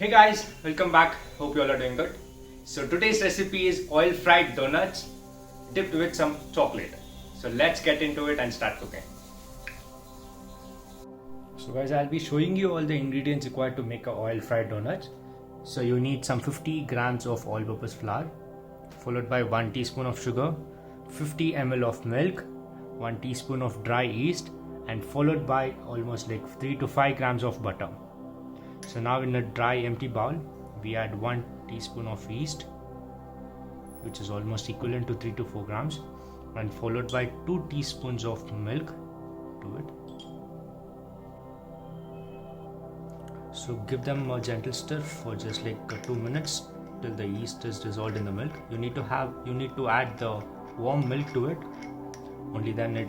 Hey guys, welcome back. Hope you all are doing good. So today's recipe is oil fried donuts dipped with some chocolate. So let's get into it and start cooking. So guys, I'll be showing you all the ingredients required to make a oil fried donuts. So you need some 50 grams of all-purpose flour, followed by 1 teaspoon of sugar, 50 ml of milk, 1 teaspoon of dry yeast, and followed by almost like 3 to 5 grams of butter. So now in a dry empty bowl, we add 1 teaspoon of yeast, which is almost equivalent to 3 to 4 grams, and followed by 2 teaspoons of milk to it. So give them a gentle stir for just like 2 minutes till the yeast is dissolved in the milk. You need to add the warm milk to it. Only then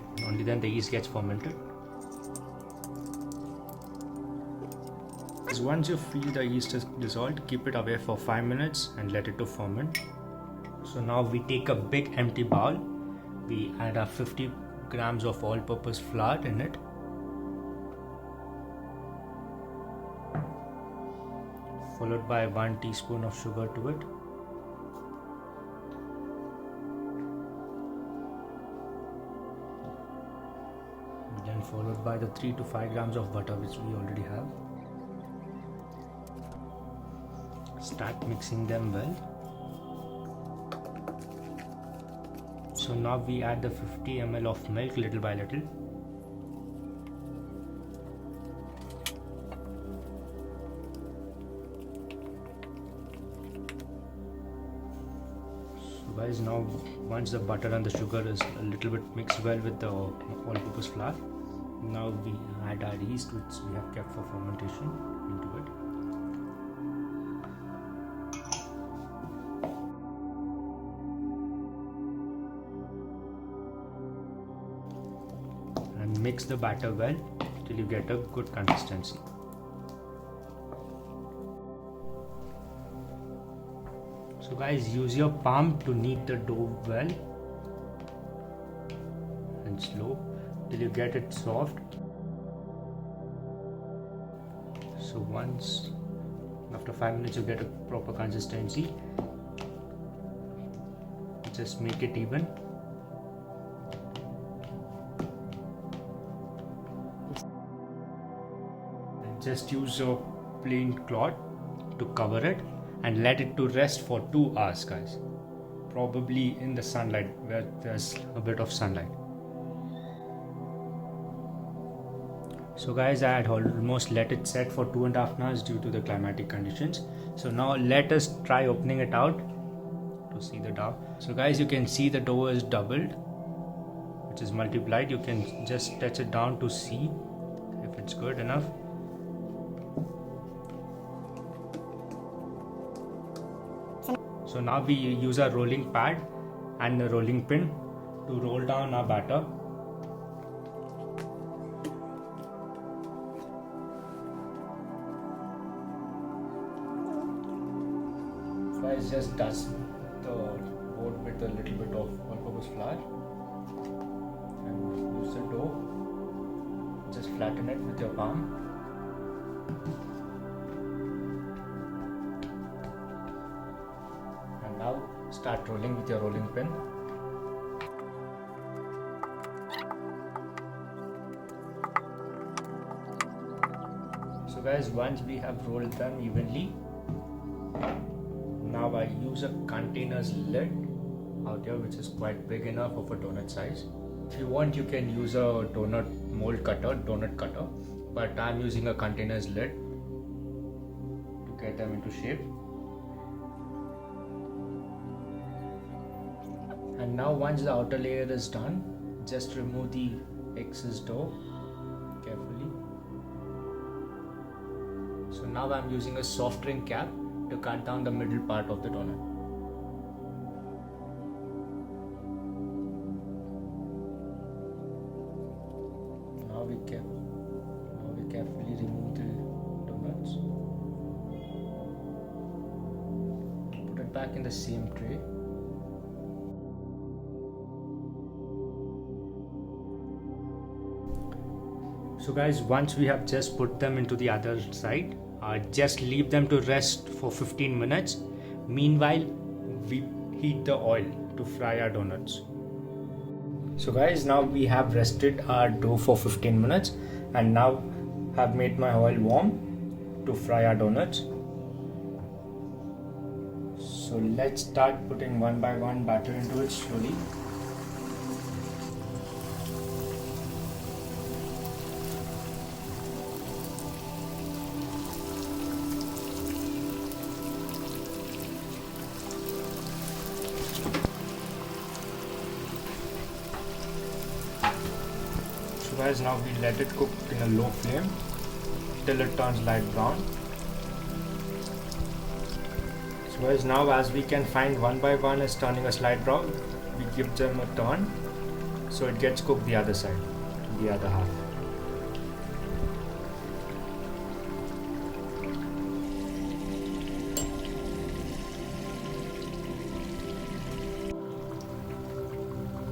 the yeast gets fermented. Once you feel the yeast is dissolved, keep it away for 5 minutes and let it to ferment. So now we take a big empty bowl. We add our 50 grams of all-purpose flour in it. Followed by 1 teaspoon of sugar to it. Then followed by the 3 to 5 grams of butter which we already have. Start mixing them well. So now we add the 50 ml of milk little by little. So guys, now once the butter and the sugar is a little bit mixed well with the all-purpose flour, now we add our yeast which we have kept for fermentation into it. And mix the batter well till you get a good consistency. So guys, use your palm to knead the dough well and slow till you get it soft. So once after 5 minutes you get a proper consistency, just make it even. Just use a plain cloth to cover it and let it to rest for 2 hours, guys. Probably in the sunlight where there's a bit of sunlight. So guys, I had almost let it set for 2.5 hours due to the climatic conditions. So now let us try opening it out to see the dough. So guys, you can see the dough is doubled, which is multiplied. You can just touch it down to see if it's good enough. So now we use a rolling pad and a rolling pin to roll down our batter. Guys, just dust the board with a little bit of all-purpose flour and use the dough. Just flatten it with your palm. Now start rolling with your rolling pin. So guys, once we have rolled them evenly, now I use a container's lid out here which is quite big enough of a donut size. If you want, you can use a donut cutter, but I'm using a container's lid to get them into shape. And now once the outer layer is done, just remove the excess dough carefully. So now I'm using a soft drink cap to cut down the middle part of the donut. Now we carefully remove the donuts. Put it back in the same tray. So guys, once we have just put them into the other side, Just leave them to rest for 15 minutes. Meanwhile, we heat the oil to fry our donuts. So guys, now we have rested our dough for 15 minutes and now have made my oil warm to fry our donuts. So let's start putting one by one batter into it slowly. So guys, now we let it cook in a low flame till it turns light brown. So guys, now as we can find, one by one is turning a slight brown. We give them a turn so it gets cooked the other side, the other half.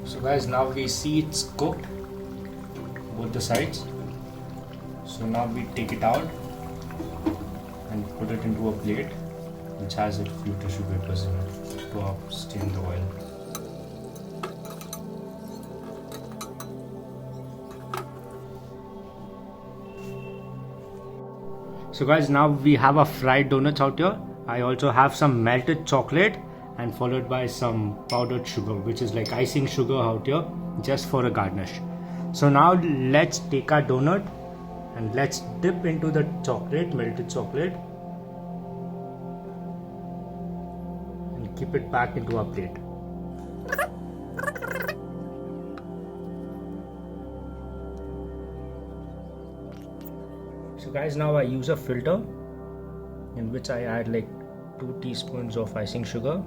So guys, now we see it's cooked both the sides. So now we take it out and put it into a plate which has a few tissue papers in it to stain the oil. So guys, now we have our fried donuts out here. I also have some melted chocolate and followed by some powdered sugar, which is like icing sugar out here, just for a garnish. So now let's take our donut and let's dip into the chocolate, melted chocolate, and keep it back into our plate. So guys, now I use a filter in which I add like 2 teaspoons of icing sugar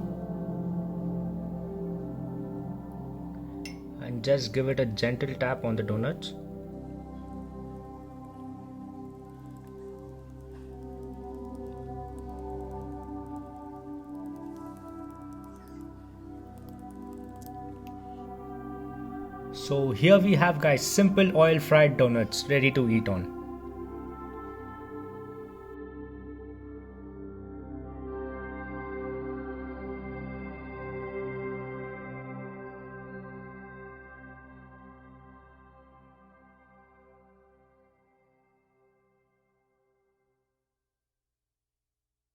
and just give it a gentle tap on the donuts. So here we have guys, simple oil fried donuts ready to eat on.